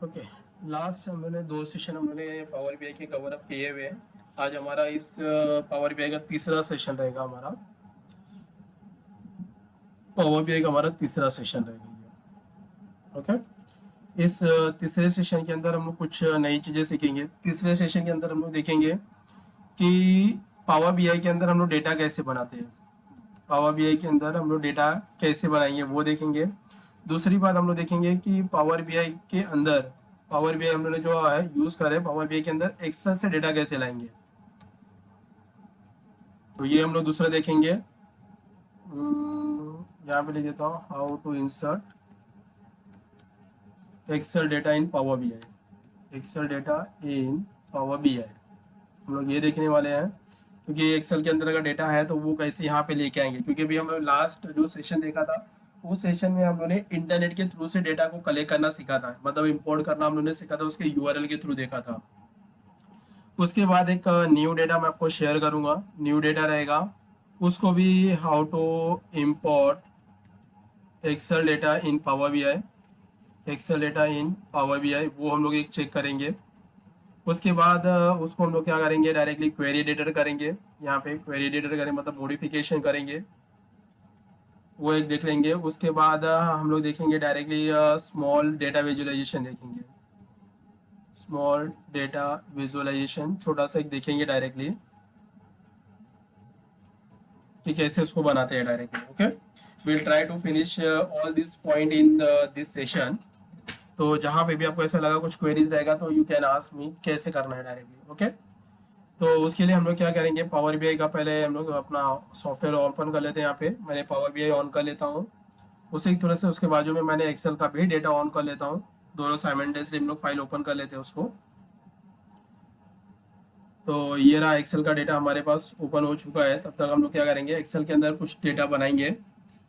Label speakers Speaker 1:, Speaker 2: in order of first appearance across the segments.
Speaker 1: Okay. Last हम लोगों ने 2 सेशन हम लोगों ने पावर बीआई के कवर अप किए हुए हैं। आज हमारा इस पावर बीआई का तीसरा सेशन रहेगा। हमारा पावर बीआई का हमारा तीसरा सेशन रहेगा ये। ओके। इस तीसरे सेशन के अंदर हम लोग कुछ नई चीज़ें सीखेंगे। तीसरे सेशन के अंदर हम लोग देखेंगे कि पावर बीआई के अंदर हम लोग डेटा कैसे बनाते हैं। पावर बीआई के अंदर हम लोग डेटा कैसे बनाएंगे वो देखेंगे। दूसरी बात हम लोग देखेंगे कि पावर बीआई के अंदर पावर बीआई हम लोग ने जो है यूज़ करे पावर बीआई के अंदर एक्सेल से डेटा कैसे लाएंगे, तो ये हम लोग दूसरा देखेंगे। यहाँ पे लिख देता हूँ how to insert Excel data in Power BI. Excel data in Power BI हम लोग ये देखने वाले हैं, क्योंकि एक्सेल के अंदर अगर डेटा है तो वो कैसे यहाँ पे लेके आएंगे। क्योंकि अभी हम लास्ट जो सेशन देखा था उस सेशन में हम लोगों ने इंटरनेट के थ्रू से डेटा को कलेक्ट करना सीखा था, मतलब इंपोर्ट करना हम लोगों ने सीखा था, उसके यूआरएल के थ्रू देखा था। उसके बाद एक न्यू डेटा मैं आपको शेयर करूंगा, न्यू डेटा रहेगा, उसको भी how to import Excel data in Power BI. Excel data in Power BI वो हम लोग एक चेक करेंगे। उसके बाद उसको हम लोग क्या करेंगे, डायरेक्टली क्वेरी एडिटर करेंगे। यहाँ पे क्वेरी एडिटर करें मतलब मॉडिफिकेशन करेंगे, वो एक देख लेंगे। उसके बाद हम लोग देखेंगे डायरेक्टली स्मॉल डेटा विजुअलाइजेशन देखेंगे। स्मॉल डेटा विजुअलाइजेशन छोटा सा एक देखेंगे डायरेक्टली कि कैसे उसको बनाते हैं directly. Okay, will try to finish all this point in this session. तो जहाँ पे भी आपको ऐसा लगा कुछ क्वेरीज रहेगा तो यू कैन आस्क मी कैसे करना है डायरेक्टली। ओके, तो उसके लिए हम लोग क्या करेंगे, पावर बीआई का पहले हम लोग अपना सॉफ्टवेयर ओपन कर लेते हैं। यहाँ पे मैंने पावर बीआई ऑन कर लेता हूँ, उसी तरह से उसके बाजू में मैंने एक्सेल का भी डेटा ऑन कर लेता हूँ। दोनों साइमल्टेनियसली हम लोग फाइल ओपन कर लेते हैं उसको। तो ये रहा एक्सेल का डेटा हमारे पास ओपन हो चुका है। तब तक हम लोग क्या करेंगे, एक्सेल के अंदर कुछ डेटा बनाएंगे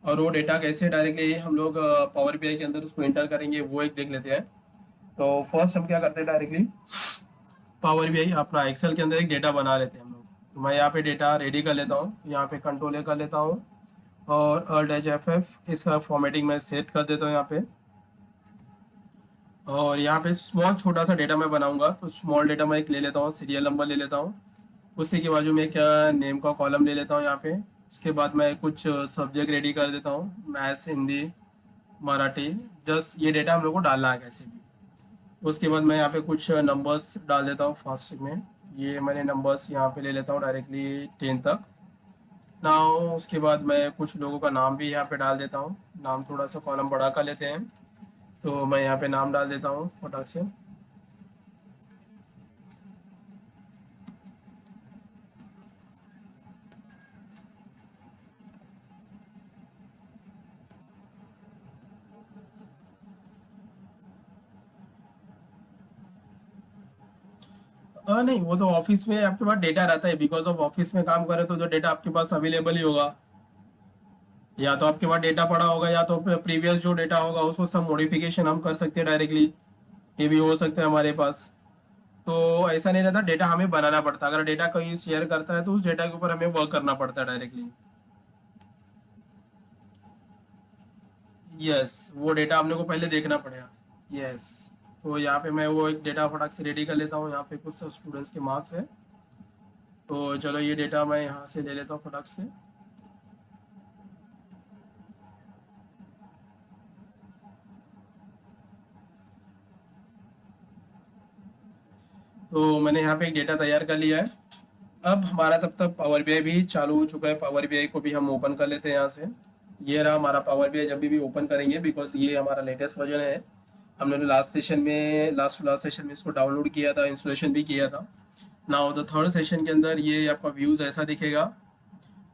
Speaker 1: और वो डेटा कैसे डायरेक्टली हम लोग पावर बीआई के अंदर उसको एंटर करेंगे वो एक देख लेते हैं। तो फर्स्ट हम क्या करते हैं, डायरेक्टली पावर बीआई अपना एक्सेल के अंदर एक डेटा बना लेते हैं हम लोग। तो मैं यहाँ पे डेटा रेडी कर लेता हूँ, यहाँ पे कंट्रोल ए कर लेता हूँ और Alt+F इसका फॉर्मेटिंग मैं सेट कर देता हूँ यहाँ पे। और यहाँ पे स्मॉल छोटा सा डेटा मैं बनाऊंगा, तो स्मॉल डेटा मैं एक ले लेता हूँ, सीरियल नंबर ले लेता हूँ। उसी के बाजू में एक नेम का कॉलम ले लेता हूँ यहाँ पे। उसके बाद मैं कुछ सब्जेक्ट रेडी कर देता हूँ, मैथ्स, हिंदी, मराठी। जस्ट ये डेटा हम लोग को डालना है कैसे भी। उसके बाद मैं यहाँ पे कुछ नंबर्स डाल देता हूँ फास्ट में। ये मैंने नंबर्स यहाँ पे ले लेता हूँ डायरेक्टली 10 तक ना। उसके बाद मैं कुछ लोगों का नाम भी यहाँ पे डाल देता हूँ। नाम थोड़ा सा कॉलम बड़ा कर लेते हैं, तो मैं यहाँ पे नाम डाल देता हूँ फटाक से। नहीं, वो तो ऑफिस में आपके पास डेटा रहता है, बिकॉज ऑफ ऑफिस में काम करे तो जो डेटा आपके पास अवेलेबल ही होगा। या तो आपके पास डेटा पड़ा होगा या तो प्रीवियस जो डेटा होगा उसको सब मॉडिफिकेशन हम कर सकते हैं डायरेक्टली, ये भी हो सकता है हमारे पास। तो ऐसा नहीं रहता, डेटा हमें बनाना पड़ता है। अगर डेटा कहीं शेयर करता है तो उस डेटा के ऊपर हमें वर्क करना पड़ता है डायरेक्टली। यस, वो डेटा हमने को पहले देखना पड़ेगा। यस, तो यहाँ पे मैं वो एक डेटा फटाक से रेडी कर लेता हूँ। यहाँ पे कुछ स्टूडेंट्स के मार्क्स है, तो चलो ये डेटा मैं यहाँ से ले लेता हूँ फटाक से। तो मैंने यहाँ पे एक डेटा तैयार कर लिया है। अब हमारा तब तक पावर बीआई भी चालू हो चुका है। पावर बीआई को भी हम ओपन कर लेते हैं यहाँ से। ये रहा हमारा पावर बीआई। जब भी ओपन करेंगे, बिकॉज ये हमारा लेटेस्ट वर्जन है, हमने लास्ट लास्ट सेशन में इसको डाउनलोड किया था, इंस्टॉलेशन भी किया था। नाउ द थर्ड सेशन के अंदर ये आपका व्यूज ऐसा दिखेगा।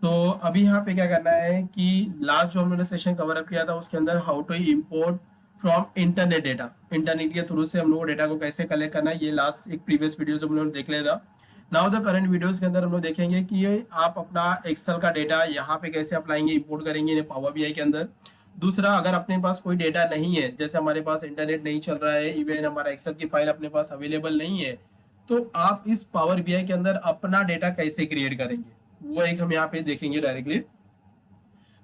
Speaker 1: तो अभी यहाँ पे क्या करना है कि लास्ट जो हमने सेशन कवर अप किया था उसके अंदर how to import from internet data, internet के थ्रू से हम लोग को डेटा को कैसे कलेक्ट करना है, ये लास्ट एक प्रीवियस वीडियो जो हम लोग देख लिया था। नाउ द करंट वीडियोस के अंदर हम लोग देखेंगे कि ये आप अपना एक्सेल का डेटा यहाँ पे कैसे अप्लाएंगे, इंपोर्ट करेंगे पावर बीआई के अंदर। दूसरा, अगर अपने पास कोई डेटा नहीं है, जैसे हमारे पास इंटरनेट नहीं चल रहा है, इवन हमारा एक्सेल की फाइल अपने पास अवेलेबल नहीं है, तो आप इस पावर बीआई के अंदर अपना डेटा कैसे क्रिएट करेंगे, वो एक हम यहाँ पे देखेंगे डायरेक्टली।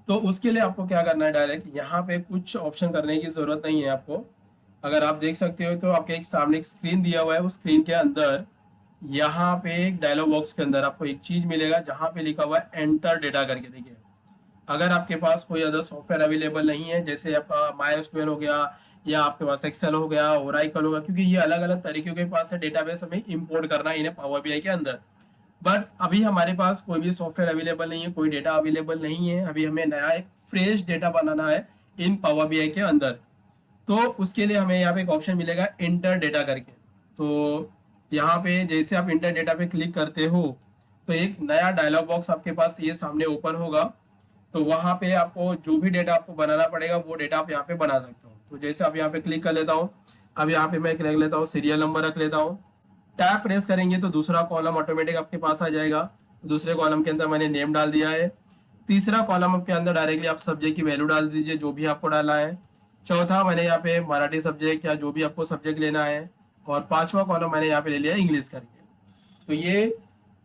Speaker 1: तो उसके लिए आपको क्या करना है, डायरेक्ट यहाँ पे कुछ ऑप्शन करने की जरूरत नहीं है आपको। अगर आप देख सकते हो तो आपके एक सामने एक स्क्रीन दिया हुआ है, उस स्क्रीन के अंदर यहाँ पे एक डायलॉग बॉक्स के अंदर आपको एक चीज मिलेगा जहाँ पे लिखा हुआ है एंटर डेटा करके। देखिए, अगर आपके पास कोई अदर सॉफ्टवेयर अवेलेबल नहीं है, जैसे आपका माई हो गया या आपके पास एक्सेल हो गया, ओराइकल होगा, क्योंकि ये अलग अलग तरीके के पास है डेटाबेस हमें इंपोर्ट करना है इन्हें पावर बीआई के अंदर। बट अभी हमारे पास कोई भी सॉफ्टवेयर अवेलेबल नहीं है, कोई डेटा अवेलेबल नहीं है, अभी हमें नया एक फ्रेश डेटा बनाना है इन पावर बीआई के अंदर। तो उसके लिए हमें यहाँ पे एक ऑप्शन मिलेगा इंटर डेटा करके। तो यहाँ पे जैसे आप इंटर डेटा पे क्लिक करते हो तो एक नया डायलॉग बॉक्स आपके पास ये सामने ओपन होगा। तो वहाँ पे आपको जो भी डेटा आपको बनाना पड़ेगा वो डेटा आप यहाँ पे बना सकते हो। तो जैसे आप यहाँ पे क्लिक कर लेता हूँ, अब यहाँ पे मैं रख लेता हूँ सीरियल नंबर रख लेता हूँ। टैब प्रेस करेंगे तो दूसरा कॉलम ऑटोमेटिक आपके पास आ जाएगा। दूसरे कॉलम के अंदर मैंने नेम डाल दिया है। तीसरा कॉलम के अंदर डायरेक्टली आप सब्जेक्ट की वैल्यू डाल दीजिए जो भी आपको डालना है। चौथा मैंने यहाँ पे मराठी सब्जेक्ट या जो भी आपको सब्जेक्ट लेना है। और पांचवा कॉलम मैंने यहाँ पे ले लिया इंग्लिश करके। तो ये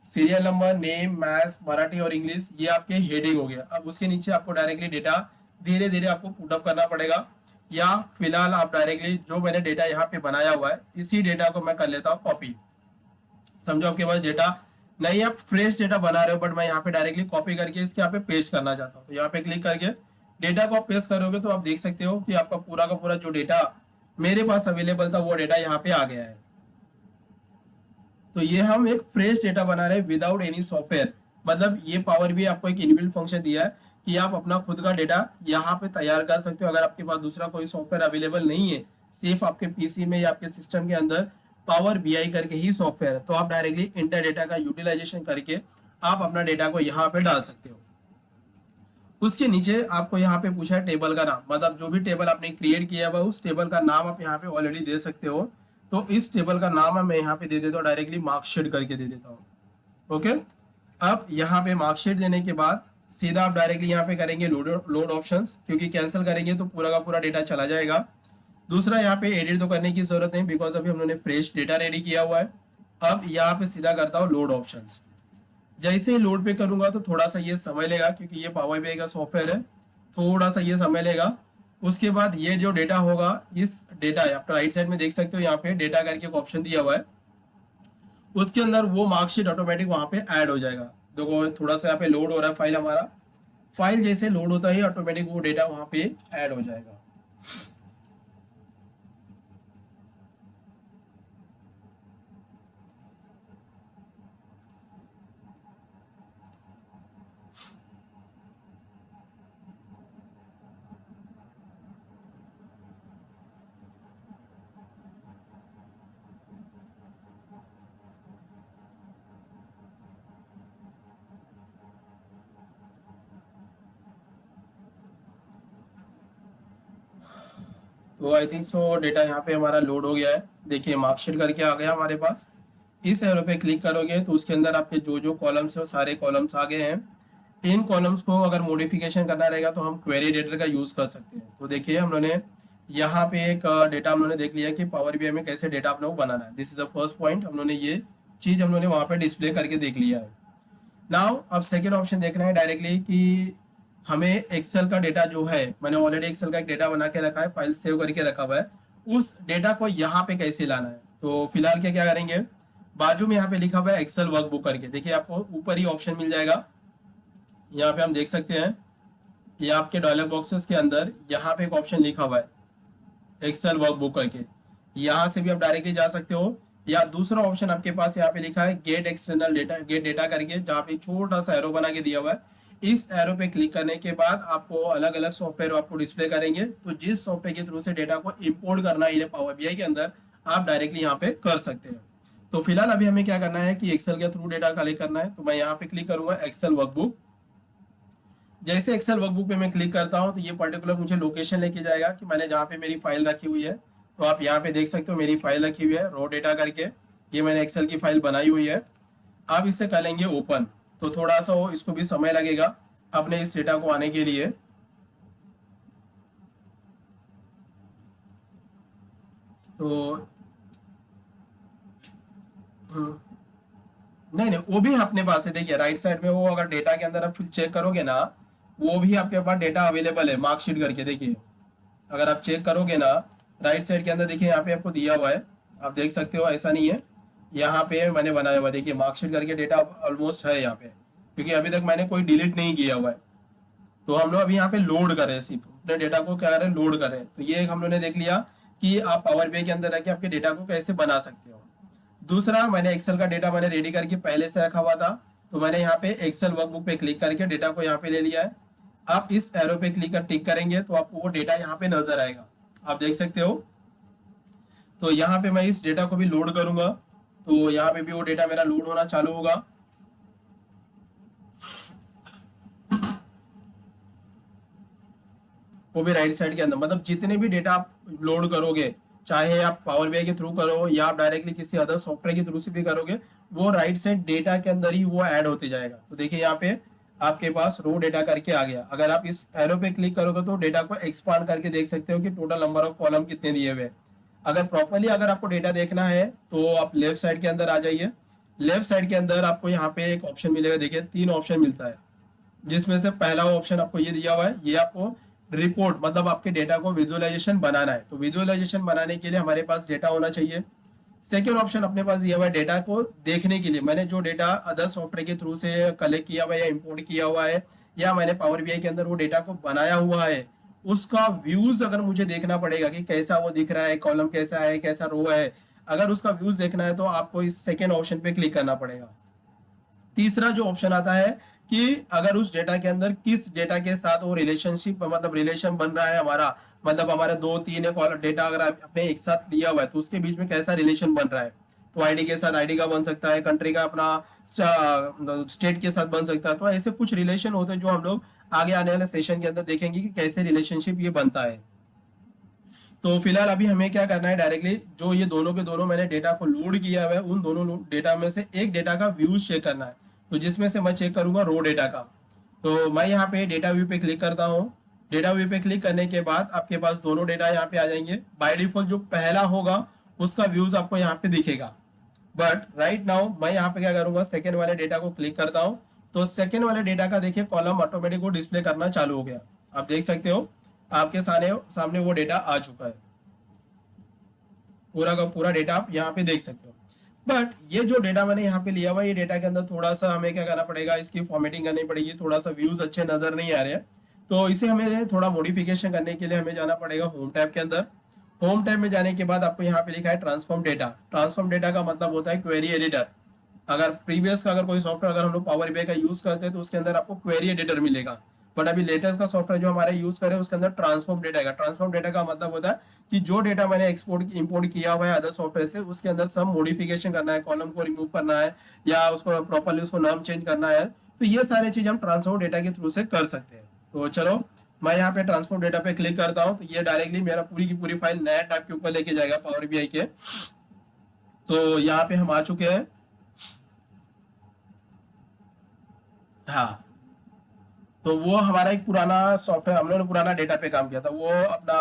Speaker 1: serial number, name, maths, Marathi और इंग्लिश ये आपके हेडिंग हो गया। अब उसके नीचे आपको डायरेक्टली डेटा धीरे धीरे आपको पुटअप करना पड़ेगा, या फिलहाल आप डायरेक्टली जो मैंने डेटा यहाँ पे बनाया हुआ है इसी डेटा को मैं कर लेता हूँ कॉपी। समझो आपके पास डेटा नहीं, आप फ्रेश डेटा बना रहे हो, बट मैं यहाँ पे डायरेक्टली कॉपी करके इसके यहाँ पे पेस्ट करना चाहता हूँ। तो यहाँ पे क्लिक करके डेटा को आप पेस्ट करोगे तो आप देख सकते हो कि आपका पूरा का पूरा जो डेटा मेरे पास अवेलेबल था वो डेटा यहाँ पे आ गया है। तो ये हम एक फ्रेश डेटा बना रहे हैं विदाउट एनी सॉफ्टवेयर। मतलब ये पावर भी आपको एक इनबिल्ट फंक्शन दिया है कि आप अपना खुद का डेटा यहाँ पे तैयार कर सकते हो। अगर आपके पास दूसरा कोई सॉफ्टवेयर अवेलेबल नहीं है, सिर्फ आपके पीसी में या आपके सिस्टम के अंदर पावर बीआई करके ही सॉफ्टवेयर है, तो आप डायरेक्टली इंटर डेटा का यूटिलाइजेशन करके आप अपना डेटा को यहाँ पे डाल सकते हो। उसके नीचे आपको यहाँ पे पूछा है टेबल का नाम, मतलब जो भी टेबल आपने क्रिएट किया हुआ उस टेबल का नाम आप यहाँ पे ऑलरेडी दे सकते हो। तो इस टेबल का नाम मैं यहाँ पे दे देता हूँ, डायरेक्टली मार्कशीट करके दे देता हूँ। ओके, अब यहाँ पे मार्कशीट देने के बाद सीधा आप डायरेक्टली यहाँ पे करेंगे लोड ऑप्शंस, क्योंकि कैंसिल करेंगे तो पूरा का पूरा डेटा चला जाएगा। दूसरा, यहाँ पे एडिट तो करने की जरूरत नहीं बिकॉज अभी हमने फ्रेश डेटा रेडी किया हुआ है। अब यहाँ पे सीधा करता हूँ लोड ऑप्शंस। जैसे ही लोड पे करूंगा तो थोड़ा सा ये समय लेगा क्योंकि ये पावर बीआई का सॉफ्टवेयर है, थोड़ा सा ये समय लेगा। उसके बाद ये जो डेटा होगा, इस डेटा आप राइट साइड में देख सकते हो यहाँ पे डेटा करके एक ऑप्शन दिया हुआ है, उसके अंदर वो मार्कशीट ऑटोमेटिक वहां पे ऐड हो जाएगा। देखो थोड़ा सा यहाँ पे लोड हो रहा है फाइल हमारा, फाइल जैसे लोड होता ही ऑटोमेटिक वो डेटा वहां पे ऐड हो जाएगा। तो आई थिंक सो डेटा यहाँ पे हमारा लोड हो गया है। देखिए मार्कशीट करके आ गया हमारे पास। इस एरो पे क्लिक करोगे तो उसके अंदर आपके जो जो कॉलम्स है वो सारे कॉलम्स आ गए हैं। इन कॉलम्स को अगर मॉडिफिकेशन करना रहेगा तो हम क्वेरी एडिटर का यूज कर सकते हैं। तो देखिए हम लोगों ने यहाँ पे एक डेटा हम लोगों ने देख लिया कि पावर बीआई में कैसे डेटा अपने को बनाना है। This is the first point, हम लोगों ने ये चीज हम लोगों ने वहाँ पे डिस्प्ले करके देख लिया है। नाउ अब सेकेंड ऑप्शन देखना है डायरेक्टली कि हमें एक्सेल का डेटा जो है, मैंने ऑलरेडी एक्सेल का एक डेटा बना के रखा है, फाइल सेव करके रखा हुआ है, उस डेटा को यहाँ पे कैसे लाना है। तो फिलहाल क्या क्या करेंगे, बाजू में यहाँ पे लिखा हुआ है एक्सेल वर्कबुक करके, देखिए आपको ऊपर ही ऑप्शन मिल जाएगा। यहाँ पे हम देख सकते हैं ये आपके डायलॉग बॉक्सेस के अंदर यहाँ पे एक ऑप्शन लिखा हुआ है एक्सेल वर्कबुक करके, यहाँ से भी आप डायरेक्टली जा सकते हो। या दूसरा ऑप्शन आपके पास यहाँ पे लिखा है gate external data, gate data करके, जहाँ पे छोटा सा एरो बना के दिया हुआ है। इस एरो पे क्लिक करने के बाद आपको अलग अलग सॉफ्टवेयर आपको डिस्प्ले करेंगे। तो जिस सॉफ्टवेयर के थ्रू से डेटा को इंपोर्ट करना है पावर बीआई के अंदर, आप डायरेक्टली यहाँ पे कर सकते हैं। तो फिलहाल अभी हमें क्या करना है कि एक्सेल के थ्रू डेटा कलेक्ट करना है। तो मैं यहाँ पे क्लिक करूंगा एक्सेल वर्कबुक। जैसे एक्सेल वर्कबुक पे मैं क्लिक करता हूँ तो ये पर्टिकुलर मुझे लोकेशन लेके जाएगा कि मैंने जहाँ पे मेरी फाइल रखी हुई है। तो आप यहाँ पे देख सकते हो मेरी फाइल रखी हुई है रॉ डेटा करके, ये मैंने एक्सेल की फाइल बनाई हुई है। आप इसे कर लेंगे ओपन, तो थोड़ा सा वो इसको भी समय लगेगा अपने इस डेटा को आने के लिए। तो नहीं नहीं, वो भी अपने पास है। देखिए राइट साइड में वो अगर डेटा के अंदर आप फिर चेक करोगे ना, वो भी आपके पास डेटा अवेलेबल है मार्कशीट करके। देखिए अगर आप चेक करोगे ना राइट साइड के अंदर देखिए यहाँ पे आपको दिया हुआ है, आप देख सकते हो, ऐसा नहीं है, यहाँ पे मैंने बनाया हुआ, देखिए मार्कशीट करके डेटा ऑलमोस्ट है यहाँ पे, क्योंकि अभी तक मैंने कोई डिलीट नहीं किया हुआ है। तो हम लोग अभी यहाँ पे लोड कर रहे हैं, सिर्फ अपने डेटा को क्या कर रहे हैं, लोड कर रहे हैं। तो ये एक हम लोग ने देख लिया कि आप पावर बीआई के अंदर रह के आपके डेटा को कैसे बना सकते हो। दूसरा, मैंने एक्सेल का डेटा मैंने रेडी करके पहले से रखा हुआ था, तो मैंने यहाँ पे एक्सेल वर्कबुक पे क्लिक करके डेटा को यहाँ पे ले लिया है। आप इस एरो पे क्लिक कर टिक करेंगे तो आपको वो डेटा यहाँ पे नजर आएगा, आप देख सकते हो। तो यहाँ पे मैं इस डेटा को भी लोड करूंगा, तो यहाँ पे भी वो डेटा मेरा लोड होना चालू होगा। वो भी राइट साइड के अंदर, मतलब जितने भी डेटा आप लोड करोगे, चाहे आप पावर बीआई के थ्रू करो या आप डायरेक्टली किसी अदर सॉफ्टवेयर के थ्रू से भी करोगे, वो राइट साइड डेटा के अंदर ही वो ऐड होते जाएगा। तो देखिए यहाँ पे आपके पास रो डेटा करके आ गया। अगर आप इस एरो पे क्लिक करोगे तो डेटा को एक्सपांड करके देख सकते हो कि टोटल नंबर ऑफ कॉलम कितने दिए हुए। अगर प्रॉपरली अगर आपको डेटा देखना है तो आप लेफ्ट साइड के अंदर आ जाइए। लेफ्ट साइड के अंदर आपको यहाँ पे एक ऑप्शन मिलेगा, देखिए 3 ऑप्शन मिलता है, जिसमें से पहला ऑप्शन आपको ये दिया हुआ है, ये आपको रिपोर्ट, मतलब आपके डेटा को विजुअलाइजेशन बनाना है। तो विजुअलाइजेशन बनाने के लिए हमारे पास डेटा होना चाहिए। सेकेंड ऑप्शन अपने पास दिया हुआ है डेटा को देखने के लिए, मैंने जो डेटा अदर सॉफ्टवेयर के थ्रू से कलेक्ट किया हुआ है या इंपोर्ट किया हुआ है, या मैंने पावर बीआई के अंदर वो डेटा को बनाया हुआ है, उसका व्यूज अगर मुझे देखना पड़ेगा कि कैसा वो दिख रहा है, कॉलम कैसा है, कैसा रो है, अगर उसका व्यूज देखना है तो आपको इस सेकेंड ऑप्शन पे क्लिक करना पड़ेगा। तीसरा जो ऑप्शन आता है कि अगर उस डेटा के अंदर किस डेटा के साथ वो रिलेशनशिप, मतलब रिलेशन बन रहा है हमारा, मतलब हमारे 2-3 डेटा अगर आपने एक साथ लिया हुआ है तो उसके बीच में कैसा रिलेशन बन रहा है। तो आईडी के साथ आईडी का बन सकता है, कंट्री का अपना स्टेट के साथ बन सकता है। तो ऐसे कुछ रिलेशन होते हैं जो हम लोग आगे आने वाले सेशन के अंदर देखेंगे कि कैसे रिलेशनशिप ये बनता है। तो फिलहाल अभी हमें क्या करना है, डायरेक्टली जो ये दोनों के दोनों मैंने डेटा को लोड किया हुआ है, उन दोनों डेटा में से एक डेटा का व्यूज चेक करना है। तो जिसमें से मैं चेक करूंगा रो डेटा का। तो मैं यहाँ पे डेटा व्यू पे क्लिक करता हूँ। डेटा व्यू पे क्लिक करने के बाद आपके पास दोनों डेटा यहाँ पे आ जाएंगे। बाय डिफॉल्ट जो पहला होगा उसका व्यूज आपको यहाँ पे दिखेगा, बट राइट नाउ मैं यहाँ पे क्या करूंगा, सेकेंड वाले डेटा को क्लिक करता हूँ। तो सेकेंड वाले डेटा का देखिए कॉलम ऑटोमेटिक वो डिस्प्ले करना चालू हो गया, आप देख सकते हो आपके सामने सामने वो डेटा आ चुका है। पूरा का पूरा डेटा आप यहाँ पे देख सकते हो। बट ये जो डेटा मैंने यहाँ पे लिया हुआ है, ये डेटा के अंदर थोड़ा सा हमें क्या करना पड़ेगा, इसकी फॉर्मेटिंग करनी पड़ेगी, थोड़ा सा व्यूज अच्छे नजर नहीं आ रहे हैं। तो इसे हमें थोड़ा मॉडिफिकेशन करने के लिए हमें जाना पड़ेगा होम टैब के अंदर। होम टैब में जाने के बाद आपको यहाँ पे लिखा है ट्रांसफॉर्म डेटा। ट्रांसफॉर्म डेटा का मतलब होता है क्वेरी एडिटर। अगर प्रीवियस का अगर कोई सॉफ्टवेयर अगर हम लोग पावर बीआई का यूज करते हैं तो उसके अंदर आपको क्वेरी एडिटर मिलेगा, बट अभी लेटेस्ट का सॉफ्टवेयर जो हमारे यूज करें उसके अंदर ट्रांसफॉर्म डेटा है। ट्रांसफॉर्म डेटा का मतलब होता है कि जो डेटा मैंने एक्सपोर्ट इंपोर्ट किया हुआ है अदर सॉफ्टवेयर से, उसके अंदर सब मॉडिफिकेशन करना है, कॉलम को रिमूव करना है या उसको प्रॉपरली उसको नाम चेंज करना है, तो ये सारी चीज हम ट्रांसफॉर्म डेटा के थ्रू से कर सकते हैं। तो चलो मैं यहाँ पे ट्रांसफॉर्म डेटा पे क्लिक करता हूँ, तो ये डायरेक्टली मेरा पूरी की पूरी फाइल नया टैब के ऊपर लेके जाएगा पावर बीआई के। तो यहाँ पे हम आ चुके हैं। हाँ, तो वो हमारा एक पुराना सॉफ्टवेयर, हम लोगों ने पुराना डेटा पे काम किया था, वो अपना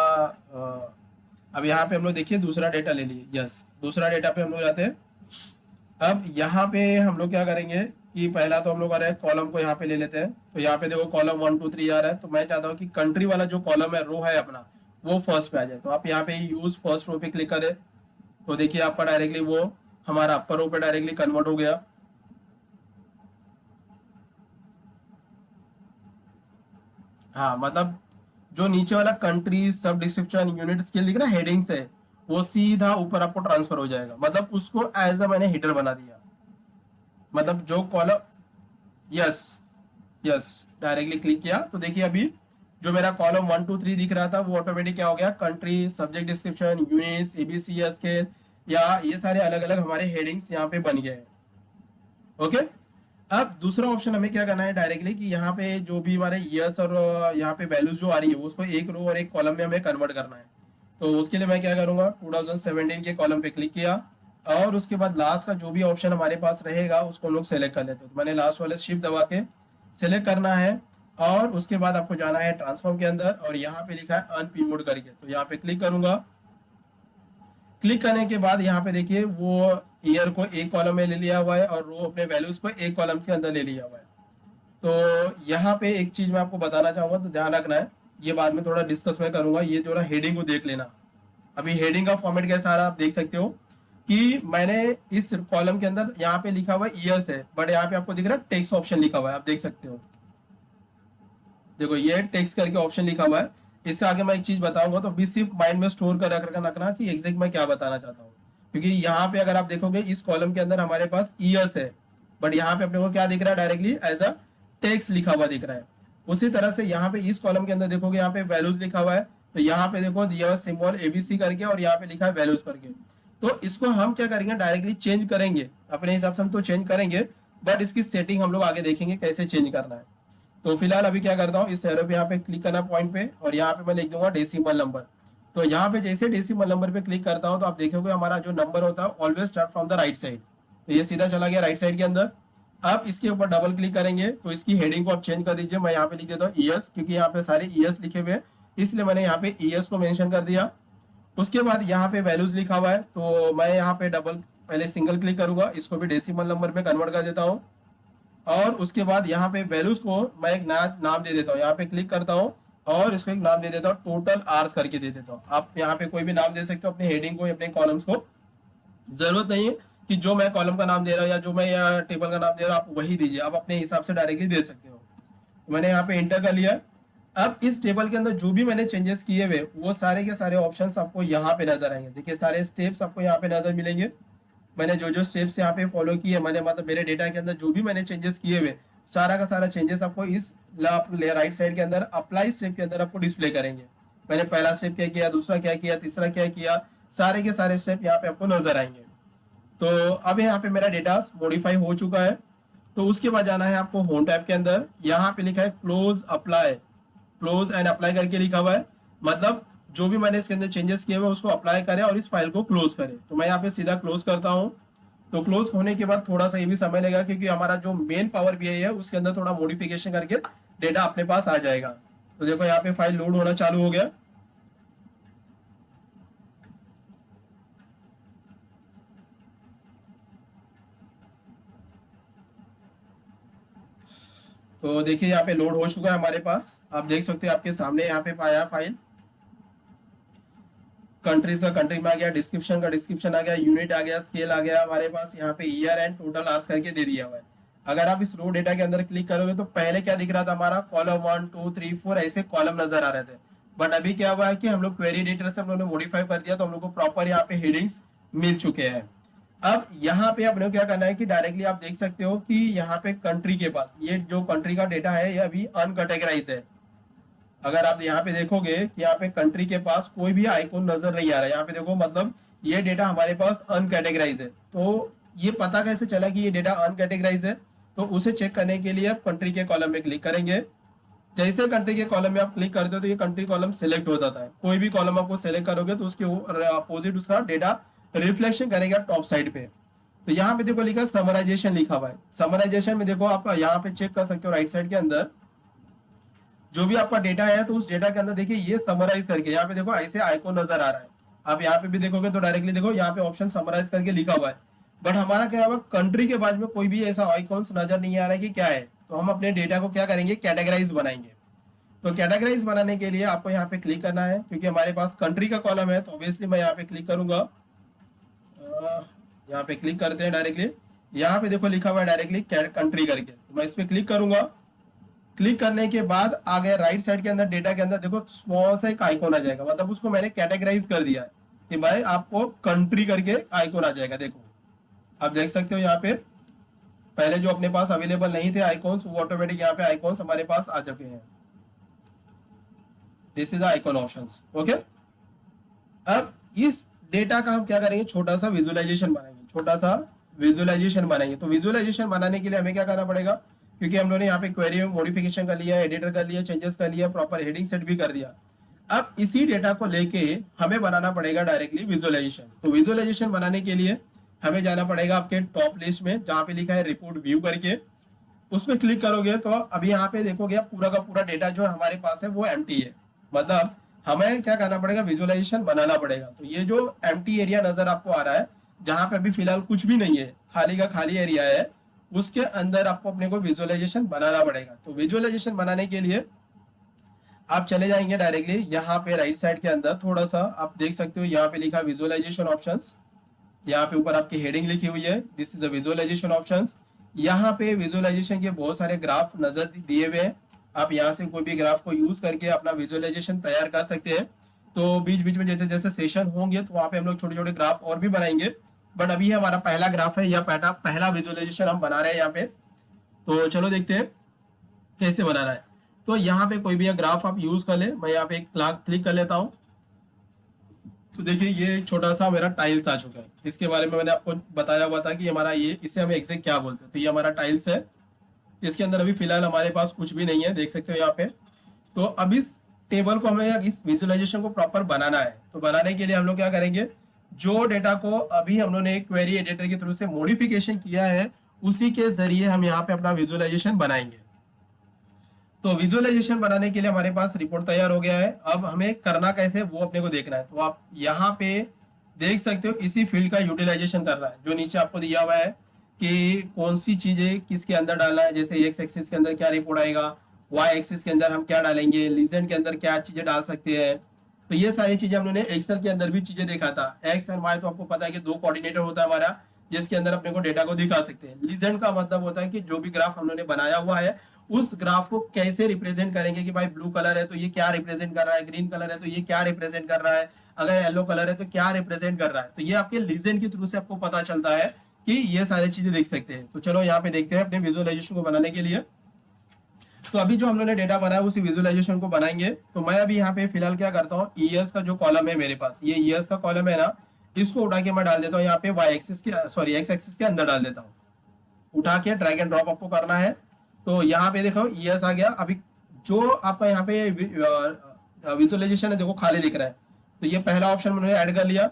Speaker 1: अब यहाँ पे हम लोग देखिए दूसरा डेटा ले लिए। यस, दूसरा डेटा पे हम लोग जाते हैं। अब यहाँ पे हम लोग क्या करेंगे कि पहला तो हम लोग आ रहे हैं कॉलम को यहाँ पे ले लेते हैं। तो यहाँ पे देखो कॉलम 1 2 3 आ रहा है, तो मैं चाहता हूँ कि कंट्री वाला जो कॉलम है, रो है अपना, वो फर्स्ट पे आ जाए। तो आप यहाँ पे यूज फर्स्ट रो पे क्लिक करें, तो देखिए आपका डायरेक्टली वो हमारा अपर रो पे डायरेक्टली कन्वर्ट हो गया। हाँ, मतलब जो नीचे वाला कंट्री सब डिस्क्रिप्शन यूनिट स्केल दिख रहा है, हेडिंग्स है, वो सीधा ऊपर आपको ट्रांसफर हो जाएगा। मतलब उसको एज अ मैंने हेडर बना दिया, मतलब जो column. Yes, yes, directly click किया तो देखिए अभी जो मेरा कॉलम 1 2 3 दिख रहा था वो ऑटोमेटिक क्या हो गया, country, subject description, units, ABC scale, या ये सारे अलग अलग हमारे हेडिंग्स यहाँ पे बन गए हैं। ओके, अब दूसरा ऑप्शन हमें क्या करना है डायरेक्टली कि यहाँ पे जो भी हमारे ईयर्स और यहाँ पे वैल्यूज जो आ रही है उसको एक रो और एक कॉलम में हमें कन्वर्ट करना है। तो उसके लिए मैं क्या करूंगा, 2017 के कॉलम पे क्लिक किया और उसके बाद लास्ट का जो भी ऑप्शन हमारे पास रहेगा उसको हम लोग सेलेक्ट कर लेते हैं। तो मैंने लास्ट वाले शिफ्ट दबा के सेलेक्ट करना है और उसके बाद आपको जाना है ट्रांसफॉर्म के अंदर और यहाँ पे लिखा है अनपिवोट करके, तो यहाँ पे क्लिक करूंगा। क्लिक करने के बाद यहाँ पे देखिए वो ईयर को एक कॉलम में ले लिया हुआ है और रो अपने वैल्यूज को एक कॉलम के अंदर ले लिया हुआ है। तो यहाँ पे एक चीज मैं आपको बताना चाहूंगा, तो ध्यान रखना है, ये बाद में थोड़ा डिस्कस मैं करूंगा, ये जो हेडिंग को देख लेना। अभी हेडिंग का फॉर्मेट कैसा आ रहा है आप देख सकते हो कि मैंने इस कॉलम के अंदर यहाँ पे लिखा हुआ ईयर्स है, बट यहाँ पे आपको दिख रहा है टेक्स्ट ऑप्शन लिखा हुआ है, आप देख सकते हो। देखो ये टेक्स्ट करके ऑप्शन लिखा हुआ है। इसके आगे मैं एक चीज बताऊंगा, तो भी सिर्फ माइंड में स्टोर कर रखना कि एग्जैक्ट मैं क्या बताना चाहता हूँ। क्योंकि यहाँ पे अगर आप देखोगे इस कॉलम के अंदर हमारे पास ईयर्स है, बट यहाँ पे अपने को क्या दिख रहा है, डायरेक्टली एज अ टेक्स्ट लिखा हुआ दिख रहा है। उसी तरह से यहाँ पे इस कॉलम के अंदर देखोगे यहाँ पे वैल्यूज लिखा हुआ है, तो यहाँ पे देखो दिया हुआ सिंबल एबीसी करके और यहाँ पे लिखा है वैल्यूज करके। तो इसको हम क्या करेंगे, डायरेक्टली चेंज करेंगे अपने हिसाब से, हम तो चेंज करेंगे, बट इसकी सेटिंग हम लोग आगे देखेंगे कैसे चेंज करना है। तो फिलहाल अभी क्या करता हूँ, इस एरो पे यहाँ पे क्लिक करना पॉइंट पे, और यहाँ पे मैं लिख दूंगा डेसिमल नंबर। तो यहाँ पे जैसे डेसिमल नंबर पे क्लिक करता हूँ तो आप देखोगे हमारा जो नंबर होता है always start from the right side. तो ये सीधा चला गया राइट साइड के अंदर। आप इसके ऊपर डबल क्लिक करेंगे तो इसकी हेडिंग को आप चेंज कर दीजिए। मैं यहाँ पे लिख देता हूँ ईयर्स, क्योंकि यहाँ पे सारे ईयर्स लिखे हुए हैं, इसलिए मैंने यहाँ पे ईयर्स को मेंशन कर दिया। उसके बाद यहाँ पे वैल्यूज लिखा हुआ है, तो मैं यहाँ पे डबल पहले सिंगल क्लिक करूंगा, इसको भी डेसिमल नंबर में कन्वर्ट कर देता हूँ। और उसके बाद यहाँ पे वैल्यूज को मैं एक नाम दे देता हूँ, यहाँ पे क्लिक करता हूँ और इसको एक नाम दे देता हूँ टोटल आर्स करके दे देता हूँ। आप यहाँ पे कोई भी नाम दे सकते हो अपने हेडिंग को, अपने कॉलम्स को। जरूरत नहीं है कि जो मैं कॉलम का नाम दे रहा हूँ या जो मैं टेबल का नाम दे रहा हूँ आप वही दीजिए, आप अपने हिसाब से डायरेक्टली दे सकते हो। मैंने यहाँ पे इंटर कर लिया। अब इस टेबल के अंदर जो भी मैंने चेंजेस किए हुए वो सारे के सारे ऑप्शंस आपको यहाँ पे नजर आएंगे। देखिए सारे स्टेप्स आपको यहाँ पे नजर मिलेंगे। मैंने जो जो स्टेप्स यहाँ पे फॉलो किए, मैंने मतलब मेरे डेटा के अंदर जो भी मैंने चेंजेस किए हुए सारा का सारा चेंजेस आपको इस राइट साइड के अंदर अप्लाई स्टेप के अंदर आपको डिस्प्ले करेंगे। मैंने पहला स्टेप क्या किया, दूसरा क्या किया, तीसरा क्या किया, सारे के सारे स्टेप यहाँ पे आपको नजर आएंगे। तो अब यहाँ पे मेरा डेटा मॉडिफाई हो चुका है। तो उसके बाद जाना है आपको होम टैब के अंदर, यहाँ पे लिखा है close apply, close and apply करके लिखा हुआ है। मतलब जो भी मैंने इसके अंदर चेंजेस किए हुए उसको अप्लाई करें और इस फाइल को क्लोज करें। तो मैं यहाँ पे सीधा क्लोज करता हूँ। तो क्लोज होने के बाद थोड़ा सा ये भी समय लगेगा, क्योंकि हमारा जो मेन पावर बीआई है उसके अंदर थोड़ा मॉडिफिकेशन करके डेटा अपने पास आ जाएगा। तो देखो यहाँ पे फाइल लोड होना चालू हो गया। तो देखिए यहाँ पे लोड हो चुका है हमारे पास, आप देख सकते हैं आपके सामने यहाँ पे पाया फाइल। कंट्रीज का कंट्री में आ गया, डिस्क्रिप्शन का डिस्क्रिप्शन आ गया, यूनिट आ गया, स्केल आ गया हमारे पास। यहाँ पे ईयर एंड टोटल आवर्स करके दे दिया हुआ है। अगर आप इस रो डेटा के अंदर क्लिक करोगे तो पहले क्या दिख रहा था, हमारा कॉलम 1 2 3 4 ऐसे कॉलम नजर आ रहे थे। बट अभी क्या हुआ है कि हम लोग क्वेरी एडिटर से हम लोग ने मॉडिफाई कर दिया, तो हम लोग को प्रॉपर यहाँ पे हेडिंग्स मिल चुके हैं। अब यहाँ पे अपने को क्या करना है कि डायरेक्टली आप देख सकते हो कि यहाँ पे कंट्री के पास ये जो कंट्री का डेटा है ये अभी अनकैटेगराइज है। अगर आप यहाँ पे देखोगे कि यहाँ पे कंट्री के पास कोई भी आइकॉन नजर नहीं आ रहा है, यहाँ पे देखो मतलब ये डेटा हमारे पास अनकैटेगराइज है। तो ये पता कैसे चला कि ये डेटा अनकैटेगराइज है, तो उसे चेक करने के लिए आप कंट्री के कॉलम में क्लिक करेंगे। जैसे कंट्री के कॉलम में आप क्लिक करते हो तो ये कंट्री कॉलम सिलेक्ट हो जाता है। कोई भी कॉलम आपको सिलेक्ट करोगे तो उसके अपोजिट उसका डेटा रिफ्लेक्शन करेगा टॉप साइड पे। तो यहाँ पे देखो लिखा समराइजेशन लिखा हुआ है। समराइजेशन में देखो आप यहाँ पे चेक कर सकते हो राइट साइड के अंदर जो भी आपका डेटा है, तो उस डेटा के अंदर देखिए ये समराइज करके यहाँ पे देखो ऐसे आइकॉन नजर आ रहा है। आप यहाँ पे भी देखोगे तो डायरेक्टली देखो यहाँ पे ऑप्शन समराइज करके लिखा हुआ है। बट हमारा क्या हुआ, कंट्री के बाद में कोई भी ऐसा आइकॉन्स नजर नहीं आ रहा है कि क्या है। तो हम अपने डेटा को क्या करेंगे, कैटेगराइज बनाएंगे। तो कैटेगराइज बनाने के लिए आपको यहाँ पे क्लिक करना है, क्योंकि हमारे पास कंट्री का कॉलम है। तो ऑब्वियसली मैं यहाँ पे क्लिक करूंगा, यहाँ पे क्लिक करते हैं डायरेक्टली। यहाँ पे देखो लिखा हुआ है डायरेक्टली कंट्री करके, तो मैं इस पे क्लिक करूंगा। क्लिक करने के बाद आ गया राइट साइड के अंदर डेटा के अंदर देखो स्मॉल सा एक आइकॉन आ जाएगा, मतलब उसको मैंने कैटेगराइज कर दिया है कि भाई आपको कंट्री करके आइकॉन आ जाएगा। देखो आप देख सकते हो यहाँ पे पहले जो अपने पास अवेलेबल नहीं थे आइकॉन्स, वो ऑटोमेटिक यहाँ पे आइकॉन्स हमारे पास आ चुके हैं। This is icon options. Okay, अब इस डेटा का हम क्या करेंगे, छोटा सा विजुअलाइजेशन बनाएंगे, छोटा सा विजुअलाइजेशन बनाएंगे। तो विजुअलाइजेशन बनाने के लिए हमें क्या करना पड़ेगा, क्योंकि हम लोगों ने यहाँ पे क्वेरी में मॉडिफिकेशन कर लिया, एडिटर कर लिया, चेंजेस कर लिया, प्रॉपर हेडिंग सेट भी कर दिया। अब इसी डेटा को लेके हमें बनाना पड़ेगा डायरेक्टली विजुअलाइजेशन। तो विजुअलाइजेशन बनाने के लिए हमें जाना पड़ेगा आपके टॉप लिस्ट में, जहाँ पे लिखा है रिपोर्ट व्यू करके, उसमें क्लिक करोगे तो अभी यहाँ पे देखोगे पूरा का पूरा डेटा जो हमारे पास है वो एम्प्टी है। मतलब हमें क्या करना पड़ेगा, विजुअलाइजेशन बनाना पड़ेगा। तो ये जो एम्प्टी एरिया नजर आपको आ रहा है, जहाँ पे अभी फिलहाल कुछ भी नहीं है, खाली का खाली एरिया है, उसके अंदर आपको अपने को विजुअलाइजेशन बनाना पड़ेगा। तो विजुअलाइजेशन बनाने के लिए आप चले जाएंगे डायरेक्टली यहाँ पे राइट साइड के अंदर, थोड़ा सा आप देख सकते हो यहाँ पे लिखा विजुअलाइजेशन ऑप्शंस। यहाँ पे ऊपर आपकी हेडिंग लिखी हुई है, this is the visualisation options. यहाँ पे विजुअलाइजेशन के बहुत सारे ग्राफ नजर दिए हुए हैं। आप यहाँ से कोई भी ग्राफ को यूज करके अपना विजुअलाइजेशन तैयार कर सकते हैं। तो बीच बीच में जैसे जैसे सेशन होंगे तो वहाँ पे हम लोग छोटे छोटे ग्राफ और भी बनाएंगे, बट अभी हमारा पहला ग्राफ है, यह पहला विजुअलाइजेशन हम बना रहे हैं यहाँ पे। तो चलो देखते हैं कैसे बनाना है। तो यहाँ पे कोई भी ग्राफ आप यूज कर ले, मैं यहाँ पे क्लिक कर लेता हूँ। तो देखिए ये एक छोटा सा मेरा टाइल्स आ चुका है। इसके बारे में मैंने आपको बताया हुआ था कि हमारा ये, इसे हम एग्जैक्ट क्या बोलते हैं। तो ये हमारा टाइल्स है, इसके अंदर अभी फिलहाल हमारे पास कुछ भी नहीं है, देख सकते हो यहाँ पे। तो अब इस टेबल को हमें, इस विजुअलाइजेशन को प्रॉपर बनाना है। तो बनाने के लिए हम लोग क्या करेंगे, जो डेटा को अभी हम लोगों ने क्वेरी एडिटर के थ्रू से मॉडिफिकेशन किया है उसी के जरिए हम यहाँ पे अपना विजुअलाइजेशन बनाएंगे। तो विजुअलाइजेशन बनाने के लिए हमारे पास रिपोर्ट तैयार हो गया है। अब हमें करना कैसे वो अपने को देखना है। तो आप यहाँ पे देख सकते हो इसी फील्ड का यूटिलाइजेशन करना है, जो नीचे आपको दिया हुआ है कि कौन सी चीजें किसके अंदर डालना है। जैसे एक्स एक्सिस के अंदर क्या रिपोर्ट आएगा, वाई एक्सिस के अंदर हम क्या डालेंगे, लीजेंड के अंदर क्या चीजें डाल सकते हैं। तो ये सारी चीजें हम लोगों ने एक्सेल के अंदर भी चीजें देखा था। एक्स एंड वाई तो आपको पता है कि दो कोऑर्डिनेटर होता है हमारा, जिसके अंदर अपने को डेटा को दिखा सकते हैं। लीजेंड का मतलब होता है कि जो भी ग्राफ हम लोगों ने बनाया हुआ है उस ग्राफ को कैसे रिप्रेजेंट करेंगे, कि भाई ब्लू कलर है तो ये क्या रिप्रेजेंट कर रहा है, ग्रीन कलर है तो ये क्या रिप्रेजेंट कर रहा है, अगर येलो कलर है तो क्या रिप्रेजेंट कर रहा है। तो ये आपके लीजेंड के थ्रू से आपको पता चलता है कि ये सारी चीजें देख सकते हैं। तो चलो यहाँ पे देखते हैं अपने विजुअलाइजेशन को बनाने के लिए। तो अभी जो हम लोगने डेटा बनाया उसी विजुअलाइजेशन को बनाएंगे। तो मैं अभी यहाँ पे फिलहाल क्या करता हूँ, ईयर्स का जो कॉलम है मेरे पास, ये ईयर्स का कॉलम है ना, इसको उठा के मैं डाल देता हूँ यहाँ पे वाई एक्सिस के, सॉरी एक्स एक्सिस के अंदर डाल देता हूँ। उठा के ड्रैग एंड ड्रॉप आपको करना है। तो यहाँ पे देखो ईयर्स आ गया। अभी जो आपका यहाँ पे विजुअलाइजेशन है देखो खाली दिख रहा है, तो ये पहला ऑप्शन मैंने ऐड कर लिया।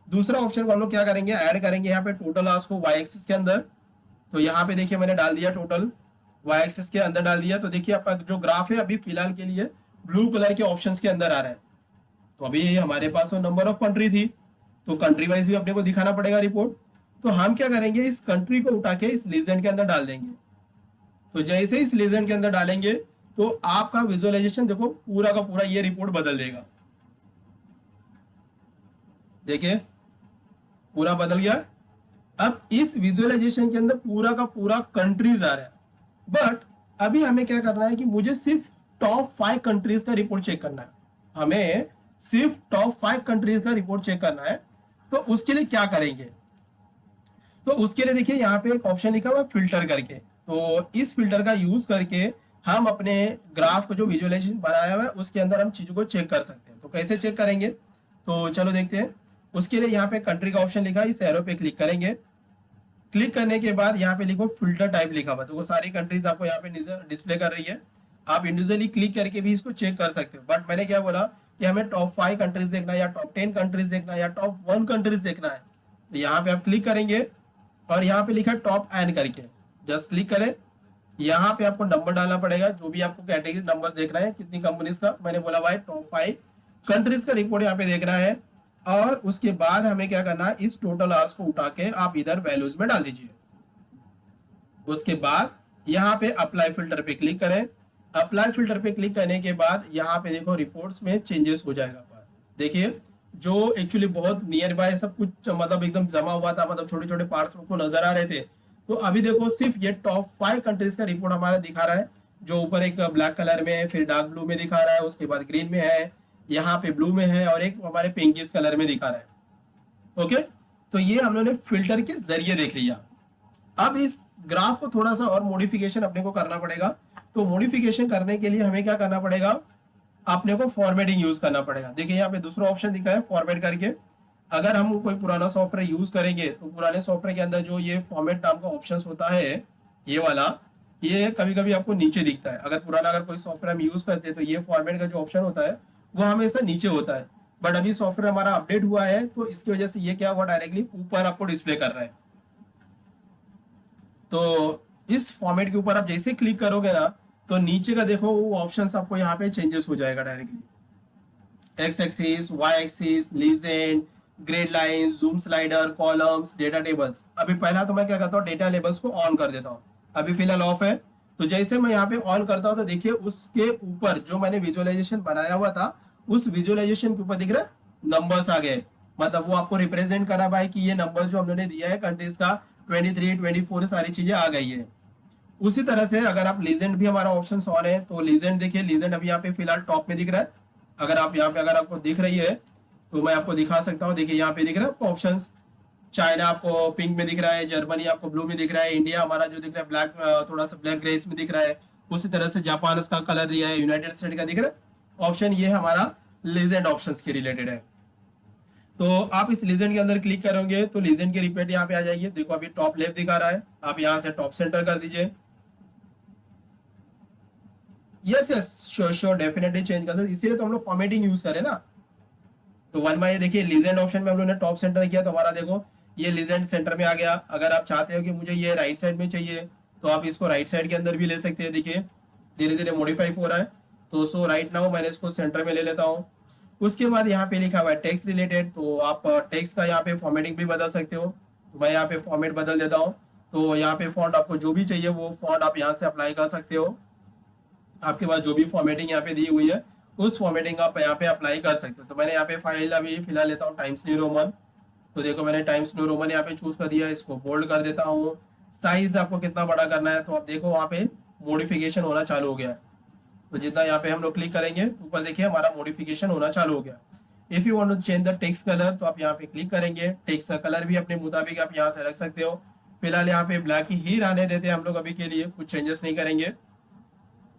Speaker 1: दूसरा ऑप्शन को हम लोग क्या करेंगे, ऐड करेंगे यहाँ पे टोटल आवर्स को वाई एक्सिस के अंदर। तो यहाँ पे देखिए मैंने डाल दिया टोटल, वाई एक्सिस के अंदर डाल दिया। तो देखिए आपका जो ग्राफ है अभी फिलहाल के लिए ब्लू कलर के ऑप्शंस के अंदर आ रहा है। तो अभी हमारे पास तो नंबर ऑफ कंट्री थी, तो कंट्री वाइज भी अपने को दिखाना पड़ेगा रिपोर्ट। तो हम क्या करेंगे, इस कंट्री को उठा के इस लीजेंड के अंदर डाल देंगे। तो जैसे इस लीजेंड के अंदर डालेंगे तो आपका विजुअलाइजेशन देखो पूरा का पूरा ये रिपोर्ट बदल देगा। देखिए पूरा बदल गया। अब इस विजुअलाइजेशन के अंदर पूरा का पूरा कंट्रीज आ रहा है, बट अभी हमें क्या करना है कि मुझे सिर्फ टॉप 5 कंट्रीज का रिपोर्ट चेक करना है। हमें सिर्फ टॉप 5 कंट्रीज का रिपोर्ट चेक करना है। तो उसके लिए क्या करेंगे, तो उसके लिए देखिए यहाँ पे एक ऑप्शन लिखा हुआ फिल्टर करके। तो इस फिल्टर का यूज करके हम अपने ग्राफ को जो विजुअलाइजेशन बनाया हुआ है उसके अंदर हम चीजों को चेक कर सकते हैं। तो कैसे चेक करेंगे, तो चलो देखते हैं। उसके लिए यहाँ पे कंट्री का ऑप्शन लिखा है, इस एरो पे क्लिक करेंगे। क्लिक करने के बाद यहाँ पे लिखो फिल्टर टाइप लिखा हुआ, तो वो सारी कंट्रीज आपको यहाँ पे डिस्प्ले कर रही है। आप इंडिविजुअली क्लिक करके भी इसको चेक कर सकते हो, बट मैंने क्या बोला कि हमें टॉप 5 कंट्रीज देखना है या टॉप 10 कंट्रीज देखना है या टॉप 1 कंट्रीज देखना है। तो यहाँ पे आप क्लिक करेंगे और यहाँ पे लिखा टॉप एन करके, जस्ट क्लिक करें। यहाँ पे आपको नंबर डालना पड़ेगा, जो भी आपको कैटेगरी नंबर देखना है, कितनी कंपनीज का। मैंने बोला भाई टॉप 5 कंट्रीज का रिपोर्ट यहाँ पे देखना है। और उसके बाद हमें क्या करना है, इस टोटल आवर्स को उठा के आप इधर वैल्यूज में डाल दीजिए। उसके बाद यहाँ पे अप्लाई फिल्टर पे क्लिक करें। अप्लाई फिल्टर पे क्लिक करने के बाद यहाँ पे देखो रिपोर्ट्स में चेंजेस हो जाएगा। देखिए जो एक्चुअली बहुत नियर बाय सब कुछ मतलब एकदम जमा हुआ था, मतलब छोटे छोटे पार्ट्स को नजर आ रहे थे, तो अभी देखो सिर्फ ये टॉप 5 कंट्रीज का रिपोर्ट हमारा दिखा रहा है। जो ऊपर एक ब्लैक कलर में है, फिर डार्क ब्लू में दिखा रहा है, उसके बाद ग्रीन में है, यहाँ पे ब्लू में है, और एक हमारे पिंकिश कलर में दिखा रहा है। ओके, तो ये हम लोगों ने फिल्टर के जरिए देख लिया। अब इस ग्राफ को थोड़ा सा और मॉडिफिकेशन अपने को करना पड़ेगा। तो मॉडिफिकेशन करने के लिए हमें क्या करना पड़ेगा, अपने को फॉर्मेटिंग यूज करना पड़ेगा। देखिए यहाँ पे दूसरा ऑप्शन दिखा है फॉर्मेट करके। अगर हम कोई पुराना सॉफ्टवेयर यूज करेंगे तो पुराने सॉफ्टवेयर के अंदर जो ये फॉर्मेट नाम का ऑप्शन होता है, ये वाला, ये कभी कभी आपको नीचे दिखता है। अगर कोई सॉफ्टवेयर हम यूज करते हैं तो ये फॉर्मेट का जो ऑप्शन होता है वो हमेशा नीचे होता है। बट अभी सॉफ्टवेयर हमारा अपडेट हुआ है तो इसकी वजह से ये क्या हुआ, डायरेक्टली ऊपर आपको डिस्प्ले कर रहा है। तो इस फॉर्मेट के ऊपर आप जैसे क्लिक करोगे ना, तो नीचे का देखो वो ऑप्शंस आपको यहाँ पे चेंजेस हो जाएगा directly. X axis, Y axis, legend, grid lines, zoom slider, columns, data tables. अभी पहला तो मैं क्या करता हूँ, डेटा लेबल्स को ऑन कर देता हूँ। अभी फिलहाल ऑफ है, तो जैसे मैं यहाँ पे ऑन करता हूँ तो देखिए उसके ऊपर जो मैंने विजुअलाइजेशन बनाया हुआ था उस विजुअलाइजेशन के ऊपर दिख रहा है नंबर्स आ गए, मतलब वो आपको रिप्रेजेंट करा भाई कि ये नंबर्स जो हम लोगों ने दिया है कंट्रीज का 23 24 सारी चीजें आ गई है। उसी तरह से अगर आप लीजेंड भी हमारा ऑप्शन ऑन है तो लीजेंड देखिए, लीजेंड अभी यहाँ पे फिलहाल टॉप में दिख रहा है। अगर आप यहाँ पे अगर आपको दिख रही है तो मैं आपको दिखा सकता हूँ, देखिए यहाँ पे दिख रहा है आपको ऑप्शन। चाइना आपको पिंक में दिख रहा है, जर्मनी आपको ब्लू में दिख रहा है, इंडिया हमारा जो दिख रहा है ब्लैक थोड़ा सा ब्लैक ग्रेस में दिख रहा है। उसी तरह से जापान इसका कलर दिया है, यूनाइटेड स्टेट का दिख रहा है ऑप्शन। ये हमारा लीजेंड ऑप्शंस के रिलेटेड है। तो आप इस लीजेंड के अंदर क्लिक करोगे तो लीजेंड की रिपीट यहाँ पे आ जाएगी। देखो अभी टॉप लेफ्ट दिखा रहा है, आप यहाँ से टॉप सेंटर कर दीजिए। Yes yes sure sure definitely change कर सकते, इसीलिए तो हम लोग फॉर्मेटिंग यूज करें ना। तो वन बाय देखिए लीजेंड ऑप्शन में हम लोगों ने टॉप सेंटर किया तो हमारा देखो ये लीजेंड सेंटर में आ गया। अगर आप चाहते हो कि मुझे ये राइट साइड में चाहिए तो आप इसको राइट साइड के अंदर भी ले सकते हैं। देखिए धीरे धीरे मॉडिफाई हो रहा है। तो सो राइट नाउ मैंने इसको सेंटर में ले लेता हूँ। उसके बाद यहाँ पे लिखा हुआ है टेक्स्ट रिलेटेड, तो आप टेक्स्ट का यहाँ पे फॉर्मेटिंग भी बदल सकते हो। तो मैं यहाँ पे फॉर्मेट बदल देता हूँ। तो यहाँ पे फॉन्ट आपको जो भी चाहिए वो फॉन्ट आप यहाँ से अप्लाई कर सकते हो। आपके पास जो भी फॉर्मेटिंग यहाँ पे दी हुई है उस फॉर्मेटिंग आप यहाँ पे अप्लाई कर सकते हो। तो मैंने यहाँ पे फाइल अभी फिलहाल लेता हूँ टाइम्स न्यू रोमन। तो देखो मैंने टाइम्स न्यू रोमन यहाँ पे चूज कर दिया, इसको बोल्ड कर देता हूँ। साइज आपको कितना बड़ा करना है तो आप देखो वहाँ पे मॉडिफिकेशन होना चालू हो गया है। तो जितना यहाँ पे हम लोग क्लिक करेंगे तो ऊपर देखिए हमारा मॉडिफिकेशन होना चालू हो गया। If you want to change the text colour तो आप यहाँ पे क्लिक करेंगे, टेक्स्ट का कलर भी अपने मुताबिक आप यहाँ से रख सकते हो। फिलहाल यहाँ पे ब्लैक ही रहने देते हैं हम लोग अभी के लिए, कुछ चेंजेस नहीं करेंगे।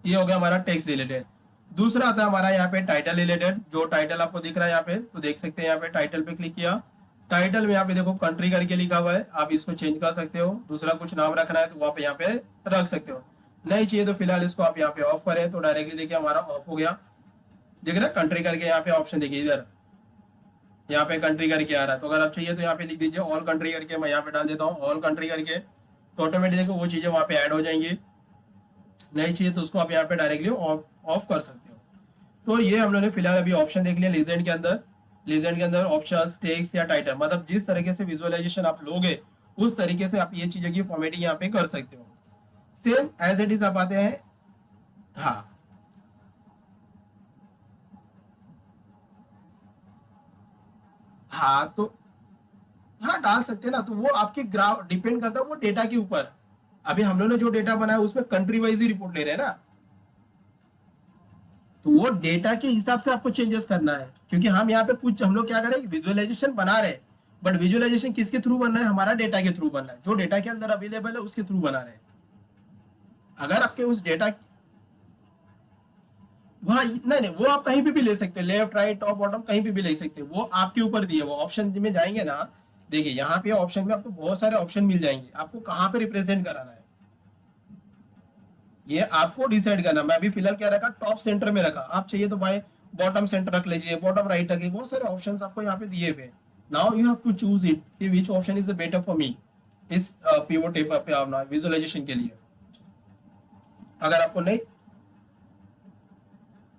Speaker 1: ये हो गया हमारा टेक्स्ट रिलेटेड। दूसरा आता है हमारा यहाँ पे टाइटल रिलेटेड। जो टाइटल आपको दिख रहा है यहाँ पे तो देख सकते हैं यहाँ पे टाइटल पे क्लिक किया, टाइटल में यहाँ पे देखो कंट्री करके लिखा हुआ है, आप इसको चेंज कर सकते हो। दूसरा कुछ नाम रखना है तो वहाँ पे यहाँ पे रख सकते हो, नहीं चाहिए तो फिलहाल इसको आप यहाँ पे ऑफ करें तो डायरेक्टली देखिए हमारा ऑफ हो गया। देख रहे कंट्री करके यहाँ पे ऑप्शन देखिए, इधर यहाँ पे कंट्री करके आ रहा है। तो अगर आप चाहिए तो यहाँ पे लिख दीजिए ऑल कंट्री करके, मैं यहाँ पे डाल देता हूँ ऑल कंट्री करके, तो ऑटोमेटिक देखो वो चीजें वहाँ पे ऐड हो जाएंगी। नहीं चाहिए तो उसको आप यहाँ पे डायरेक्टली ऑफ कर सकते हो। तो ये हम लोगों ने फिलहाल अभी ऑप्शन देख लिया लीजेंड के अंदर। लीजेंड के अंदर ऑप्शंस टेक्स्ट या टाइटल, मतलब जिस तरीके से विजुअलाइजेशन आप लोगे उस तरीके से आप ये चीजें की फॉर्मेटिंग यहाँ पे कर सकते हो। सेम एज इट इज आप आते हैं। हाँ हाँ तो हाँ डाल सकते हैं ना, तो वो आपके ग्राफ डिपेंड करता है वो डेटा के ऊपर। अभी हम लोग ने जो डेटा बनाया उसमें कंट्री वाइज ही रिपोर्ट ले रहे हैं ना, तो वो डेटा के हिसाब से आपको चेंजेस करना है। क्योंकि हम यहाँ पे कुछ हम लोग क्या करें विजुअलाइजेशन बना रहे हैं, बट विजुअलाइजेशन किसके थ्रू बनना है, हमारा डेटा के थ्रू बनना है। जो डेटा के अंदर अवेलेबल है उसके थ्रू बना रहे हैं। अगर आपके उस डेटा वहाँ नहीं नहीं वो आप कहीं पे भी ले सकते हो, लेफ्ट राइट टॉप बॉटम कहीं पे भी ले सकते हो, वो आपके ऊपर दिए। वो ऑप्शन में जाएंगे ना, देखिए यहाँ पे ऑप्शन में आपको बहुत सारे ऑप्शन मिल जाएंगे, आपको कहाँ पे रिप्रेजेंट कराना है ये आपको डिसाइड करना। मैं अभी फिलहाल क्या रखा टॉप सेंटर में रखा, आप चाहिए तो भाई बॉटम सेंटर रख लीजिए, बॉटम राइट रखिए, बहुत सारे ऑप्शंस आपको यहाँ पे दिए हुए। Now you have to choose it कि which option is better for me इस पिवोट टेबल पे अपना विजुअलाइजेशन के लिए। अगर आपको नहीं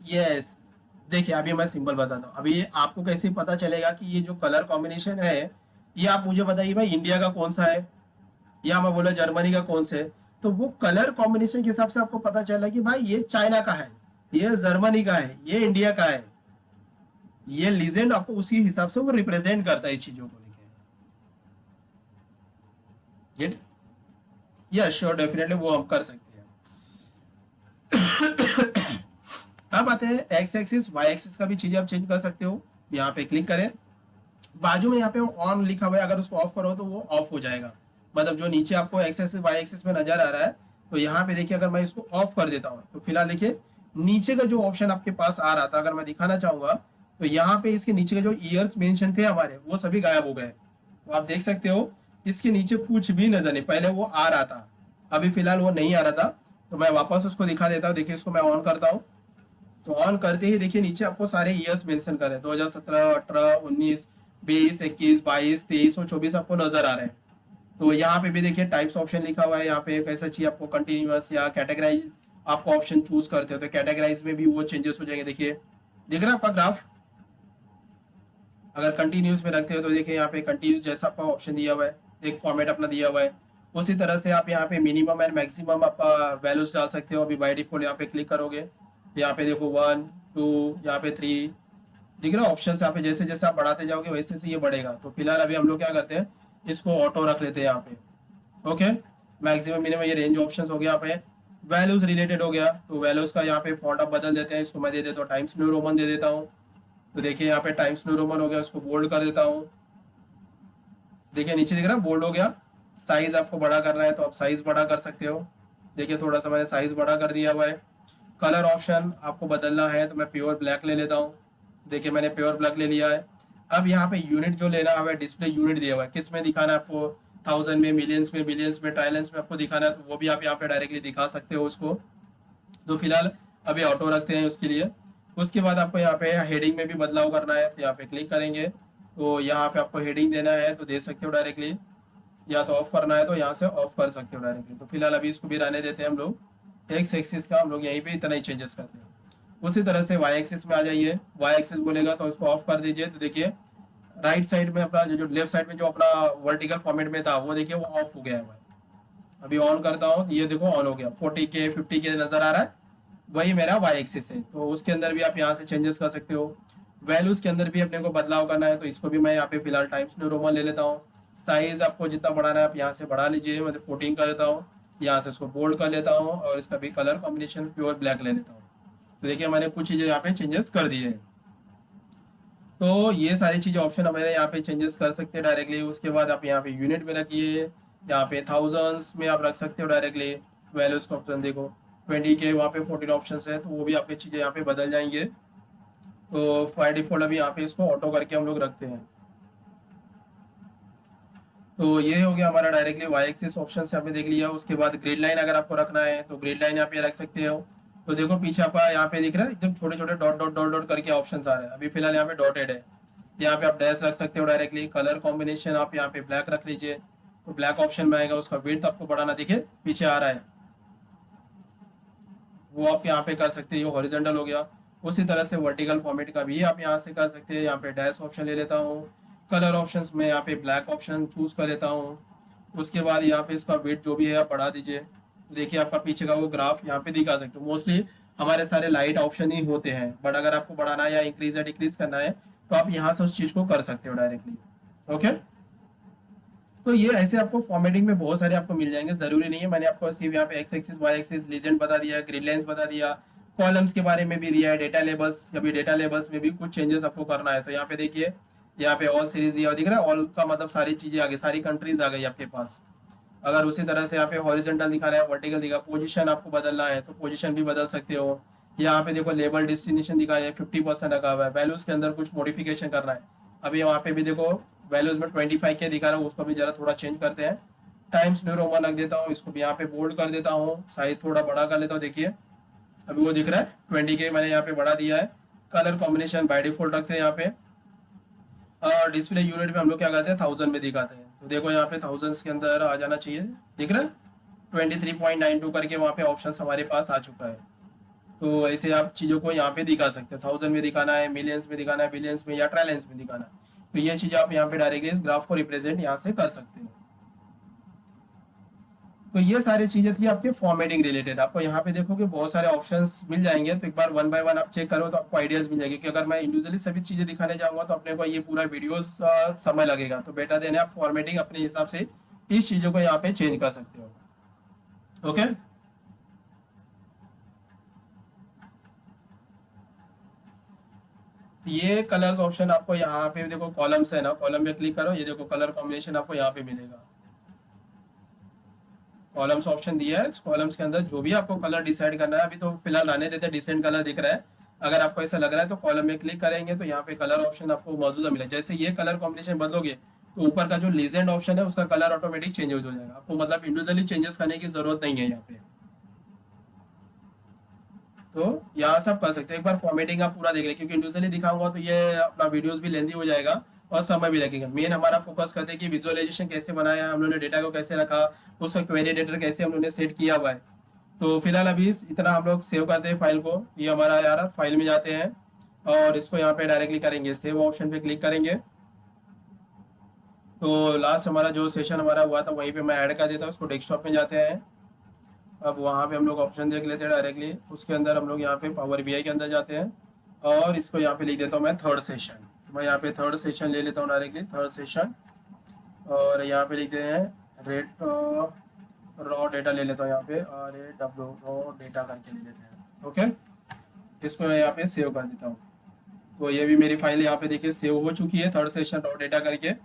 Speaker 1: यस देखिए अभी मैं सिंपल बताता हूँ। अभी आपको कैसे पता चलेगा कि ये जो कलर कॉम्बिनेशन है ये आप मुझे बताइए भाई इंडिया का कौन सा है या मैं बोला जर्मनी का कौन सा है। तो वो कलर कॉम्बिनेशन के हिसाब से आपको पता चला कि भाई ये चाइना का है, ये जर्मनी का है, ये इंडिया का है। ये लीजेंड आपको उसी हिसाब से वो रिप्रेजेंट करता है इस चीजों को लेके। यस श्योर डेफिनेटली वो हम कर सकते हैं। अब आते हैं एक्स एक्सिस वाई एक्सिस का भी चीज आप चेंज कर सकते हो। यहाँ पे क्लिक करें, बाजू में यहाँ पे ऑन लिखा हुआ है, अगर उसको ऑफ करो तो वो ऑफ हो जाएगा। मतलब जो नीचे आपको एक्स एक्सिस वाई एक्सिस में नजर आ रहा है तो यहाँ पे देखिए अगर मैं इसको ऑफ कर देता हूँ तो फिलहाल देखिए नीचे का जो ऑप्शन आपके पास आ रहा था अगर मैं दिखाना चाहूंगा तो यहाँ पे इसके नीचे के जो ईयर्स मेंशन थे हमारे वो सभी गायब हो गए। तो आप देख सकते हो इसके नीचे कुछ भी नजर नहीं, पहले वो आ रहा था अभी फिलहाल वो नहीं आ रहा था। तो मैं वापस उसको दिखा देता हूँ। देखिए इसको मैं ऑन करता हूँ तो ऑन करते ही देखिए नीचे आपको सारे ईयर्स मेंशन कर रहे हैं 2017 18 19 20 21 22 23 और 24 आपको नजर आ रहे हैं। तो यहाँ पे भी देखिए टाइप्स ऑप्शन लिखा हुआ है, यहाँ पे कैसा चाहिए आपको कंटिन्यूअस या कैटेगराइज आपको ऑप्शन चूज करते हो तो कैटेगराइज में भी वो चेंजेस हो जाएंगे। देखिए दिख रहा है आपका ग्राफ, अगर कंटिन्यूस में रखते हो तो देखिए यहाँ पे कंटिन्यूस जैसा आपका ऑप्शन दिया हुआ है, एक फॉर्मेट अपना दिया हुआ है। उसी तरह से आप यहाँ पे मिनिमम एंड मैक्सिमम आपका वैल्यूज डाल सकते हो। अभी बाई डिफॉल्ट यहाँ पे क्लिक करोगे, यहाँ पे देखो 1 2, यहाँ पे 3 दिख रहा है ऑप्शन। यहाँ पे जैसे जैसे आप बढ़ाते जाओगे वैसे से ये बढ़ेगा। तो फिलहाल अभी हम लोग क्या करते हैं, इसको ऑटो रख लेते हैं यहाँ पे। ओके, मैक्सिमम मिनिमम ये रेंज ऑप्शंस हो गया। यहाँ पे वैल्यूज रिलेटेड हो गया, तो वैल्यूज का यहाँ पे फॉन्ट आप बदल देते हैं। इसको मैं दे देता हूँ टाइम्स न्यू रोमन दे देता हूँ। तो देखिए यहाँ पे टाइम्स न्यू रोमन हो गया, उसको बोल्ड कर देता हूँ। देखिए नीचे दिख रहा है बोल्ड हो गया। साइज आपको बड़ा करना है तो आप साइज बड़ा कर सकते हो। देखिए थोड़ा सा मैंने साइज बड़ा कर दिया हुआ है। कलर ऑप्शन आपको बदलना है तो मैं प्योर ब्लैक ले लेता हूँ। देखिए मैंने प्योर ब्लैक ले लिया है। अब यहाँ पे यूनिट जो लेना है, डिस्प्ले यूनिट दिया हुआ है, किस में दिखाना है आपको, 1000 में, मिलियंस में, बिलियंस में, ट्रायलेंस में आपको दिखाना है, तो वो भी आप यहाँ पे डायरेक्टली दिखा सकते हो उसको। तो फिलहाल अभी ऑटो रखते हैं उसके लिए। उसके बाद आपको यहाँ पे हेडिंग में भी बदलाव करना है, तो यहाँ पे क्लिक करेंगे। तो यहाँ पे आपको हेडिंग देना है तो दे सकते हो डायरेक्टली, या तो ऑफ करना है तो यहाँ से ऑफ कर सकते हो डायरेक्टली। तो फिलहाल अभी इसको भी रहने देते हैं हम लोग। एक्स एक्सिस का हम लोग यहीं पे इतना ही चेंजेस करते हैं। उसी तरह से वाई एक्सिस में आ जाइए। वाई एक्सिस बोलेगा तो इसको ऑफ कर दीजिए। तो देखिए राइट साइड में अपना जो लेफ्ट साइड में जो अपना वर्टिकल फॉर्मेट में था वो देखिए वो ऑफ हो गया है। अभी ऑन करता हूँ, ये देखो ऑन हो गया, 40K 50K नजर आ रहा है, वही मेरा वाई एक्सिस है। तो उसके अंदर भी आप यहाँ से चेंजेस कर सकते हो। वैल्यूज के अंदर भी अपने को बदलाव करना है, तो इसको भी मैं यहाँ पे फिलहाल टाइम्स न्यू रोमन ले लेता हूँ। साइज आपको जितना बढ़ाना है आप यहाँ से बढ़ा लीजिए, मैं 14 कर देता हूँ। यहाँ से इसको बोल्ड कर लेता हूँ और इसका भी कलर कॉम्बिनेशन प्योर ब्लैक ले लेता हूँ। तो देखिए मैंने कुछ चीज़ें यहाँ पे चेंजेस कर दिए हैं। तो ये सारी चीज़ें ऑप्शन हमारे यहाँ पे चेंजेस कर सकते हैं डायरेक्टली। उसके बाद आप यहाँ पे यूनिट में रखिए, यहाँ पे थाउजेंड्स में आप रख सकते हो डायरेक्टली। वैल्यूज का ऑप्शन देखो 20K, वहाँ पे 14 ऑप्शन है, तो वो भी आपकी चीज़ें यहाँ पे बदल जाएंगे। तो बाय डिफॉल्ट अभी यहाँ पे इसको ऑटो करके हम लोग रखते हैं। तो ये हो गया हमारा डायरेक्टली वाई एक्सिस ऑप्शन यहाँ पे देख लिया। उसके बाद ग्रिड लाइन अगर आपको रखना है तो ग्रिड लाइन यहाँ पे रख सकते हो। तो देखो पीछे आपका यहाँ पे दिख रहा है एकदम छोटे छोटे डॉट डॉट डॉट डॉट करके ऑप्शन आ रहे हैं। अभी फिलहाल यहाँ पे डॉटेड है, यहाँ पे आप डैश रख सकते हो डायरेक्टली। कलर कॉम्बिनेशन आप यहाँ पे ब्लैक रख लीजिए, तो ब्लैक ऑप्शन में आएगा। उसका विड्थ आपको बढ़ाना देखिए पीछे आ रहा है, वो आप यहाँ पे कर सकते हो, हॉरिजॉन्टल हो गया। उसी तरह से वर्टिकल फॉर्मेट का भी आप यहाँ से कर सकते हैं। यहाँ पे डैश ऑप्शन ले लेता हूँ। कलर ऑप्शंस में यहाँ पे ब्लैक ऑप्शन चूज कर लेता हूँ। उसके बाद यहाँ पे इसका वेट जो भी है आप बढ़ा दीजिए। देखिए आपका पीछे का वो ग्राफ यहाँ पे दिखा सकते हो। मोस्टली हमारे सारे लाइट ऑप्शन ही होते हैं, बट अगर आपको बढ़ाना है या इंक्रीज या डिक्रीज करना है तो आप यहाँ से उस चीज को कर सकते हो डायरेक्टली। ओके, तो ये ऐसे आपको फॉर्मेटिंग में बहुत सारे आपको मिल जाएंगे, जरूरी नहीं है। मैंने आपको सिर्फ यहाँ पे X axis Y axis legend बता दिया, ग्रिड लाइंस बता दिया, कॉलम्स के बारे में भी दिया है, डेटा लेबल्स, अभी डेटा लेबल्स में भी कुछ चेंजेस आपको करना है। तो यहाँ पे देखिए यहाँ पे ऑल सीरीज दिया दिख रहा है, ऑल का मतलब सारी चीजें आ गई, सारी कंट्रीज आ गई आपके पास। अगर उसी तरह से यहाँ पे हॉरिजॉन्टल दिखाना है, वर्टिकल दिखा, पोजीशन आपको बदलना है तो पोजीशन भी बदल सकते हो। यहाँ पे देखो लेबल डेस्टिनेशन दिखाया है, 50% रखा हुआ है। वैल्यूज के अंदर कुछ मॉडिफिकेशन करना है, अभी वहाँ पे भी देखो वैल्यूज में 25K दिखा रहा हूँ, उसको भी जरा थोड़ा चेंज करते हैं। टाइम्स न्यू रोमन रख देता हूँ, इसको भी यहाँ पे बोल्ड कर देता हूँ, साइज थोड़ा बड़ा कर लेता हूँ। देखिए अभी वो दिख रहा है 20K मैंने यहाँ पे बढ़ा दिया है। कलर कॉम्बिनेशन बाय डिफॉल्ट रखते हैं यहाँ पे। और डिस्प्ले यूनिट में हम लोग क्या करते हैं, 1000 में दिखाते हैं। तो देखो यहाँ पे थाउजेंड्स के अंदर आ जाना चाहिए, दिख रहा है 23.92 करके वहाँ पे ऑप्शन हमारे पास आ चुका है। तो ऐसे आप चीज़ों को यहाँ पे दिखा सकते हो, 1000 में दिखाना है, मिलियंस में दिखाना है, बिलियंस में या ट्रायलेंस में दिखाना है। तो ये चीज़ आप यहाँ पे डायरेक्टली इस ग्राफ को रिप्रेजेंट यहाँ से कर सकते हो। तो ये सारी चीजें थी आपके फॉर्मेटिंग रिलेटेड। आपको यहाँ पे देखोगे बहुत सारे ऑप्शंस मिल जाएंगे, तो एक बार वन बाय वन आप चेक करो तो आपको आइडियाज मिल जाएगी। कि अगर मैं इंडिविजुअली सभी चीजें दिखाने जाऊंगा तो अपने को ये पूरा वीडियोस समय लगेगा। तो बेटर देने आप फॉर्मेटिंग अपने हिसाब से इस चीजों को यहाँ पे चेंज कर सकते हो। ओके, ये कलर्स ऑप्शन आपको यहाँ पे देखो, कॉलम्स है ना, कॉलम पे क्लिक करो, ये देखो कलर कॉम्बिनेशन आपको यहाँ पे मिलेगा। कॉलम्स ऑप्शन दिया है, कॉलम्स के अंदर जो भी आपको कलर डिसाइड करना है, अभी तो फिलहाल रहने देते हैं, डिसेंट कलर दिख रहा है। अगर आपको ऐसा लग रहा है तो कॉलम में क्लिक करेंगे तो यहाँ पे कलर ऑप्शन आपको मौजूदा मिले। जैसे ये कलर कॉम्बिनेशन बदलोगे तो ऊपर का जो लीजेंड ऑप्शन है उसका कलर ऑटोमेटिक चेंज हो जाएगा। आपको मतलब इंडिविजुअली चेंजेस करने की जरूरत नहीं है यहाँ पे। तो यहाँ सब कर सकते हैं। एक बार फॉर्मेटिंग आप पूरा देख लें, क्योंकि इंडिविजुअली दिखाऊंगा तो ये अपना वीडियोस भी लेंदी हो जाएगा और समय भी लगेगा। मेन हमारा फोकस करते हैं कि विजुअलाइजेशन कैसे बनाया हम लोगों ने, डेटा को कैसे रखा, उसका क्वेरी एडिटर कैसे हम लोगों ने सेट किया हुआ है। तो फिलहाल अभी इतना हम लोग सेव करते हैं फाइल को। ये हमारा यार फाइल में जाते हैं और इसको यहाँ पे डायरेक्टली करेंगे सेव ऑप्शन पे क्लिक करेंगे। तो लास्ट हमारा जो सेशन हमारा हुआ था वहीं पे मैं ऐड कर देता हूँ उसको। डेस्कटॉप में जाते हैं, अब वहाँ पे हम लोग ऑप्शन देख लेते हैं डायरेक्टली। उसके अंदर हम लोग यहाँ पे पावर बीआई के अंदर जाते हैं और इसको यहाँ पे लिख देता हूँ मैं थर्ड सेशन। मैं यहाँ पे थर्ड सेशन ले लेता हूँ डायरेक्टली, थर्ड सेशन। और यहाँ पे लिखते हैं रेट रॉ डेटा ले लेता हूँ यहाँ पे, RAW रॉ डेटा करके ले लेते हैं। ओके, इसको मैं यहाँ पे सेव कर देता हूँ। तो ये भी मेरी फाइल यहाँ पे देखिए सेव हो चुकी है, थर्ड सेशन रॉ डेटा करके।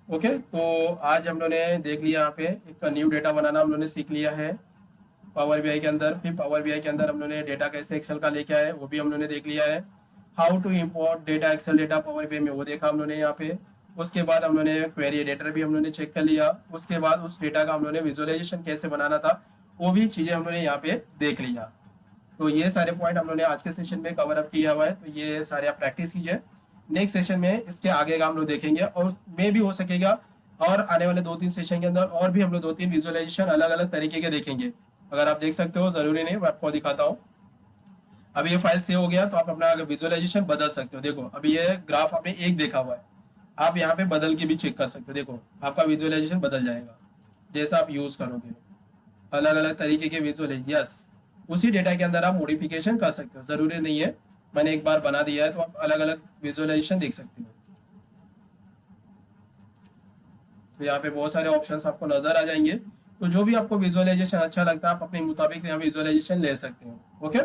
Speaker 1: ओके, तो आज हम लोगों ने देख लिया यहाँ पे एक न्यू डेटा बनाना हम लोगों ने सीख लिया है पावर बीआई के अंदर। फिर पावर बीआई के अंदर हम लोगों ने डेटा कैसे एक्सेल का लेके आए वो भी हम लोगों ने देख लिया है। How to import data Excel data Power BI में वो देखा हम लोगों ने यहाँ पे। उसके बाद हम लोगों ने क्वेरी एडिटर भी हम लोगों ने चेक कर लिया। उसके बाद उस डेटा का हम लोगों ने विजुअलाइजेशन कैसे बनाना था वो भी चीज़ें हम लोगों ने यहाँ पे देख लिया। तो ये सारे पॉइंट हम लोगों ने आज के सेशन में कवर अप किया हुआ है, तो ये सारे आप प्रैक्टिस कीजिए। नेक्स्ट सेशन में इसके आगे का हम लोग देखेंगे और मे भी हो सकेगा और आने वाले 2-3 सेशन के अंदर और भी हम लोग 2-3 विजुअलाइजेशन अलग अलग तरीके के देखेंगे। अगर आप देख सकते हो, जरूरी नहीं, मैं आपको दिखाता हूँ। अभी ये फाइल सेव हो गया तो आप अपना विजुअलाइजेशन बदल सकते हो। देखो अभी ये ग्राफ आपने एक देखा हुआ है, आप यहाँ पे बदल के भी चेक कर सकते हो। देखो आपका विजुअलाइजेशन बदल जाएगा जैसा आप यूज करोगे। अलग अलग तरीके के विजुअल, यस, उसी डेटा के अंदर आप मॉडिफिकेशन कर सकते हो। जरूरी नहीं है मैंने एक बार बना दिया है तो आप अलग अलग विजुअलाइजेशन देख सकते हो। तो यहाँ पे बहुत सारे ऑप्शंस आपको नजर आ जाएंगे। तो जो भी आपको विजुअलाइजेशन अच्छा लगता है आप अपने मुताबिक यहाँ विजुअलाइजेशन ले सकते हो। ओके।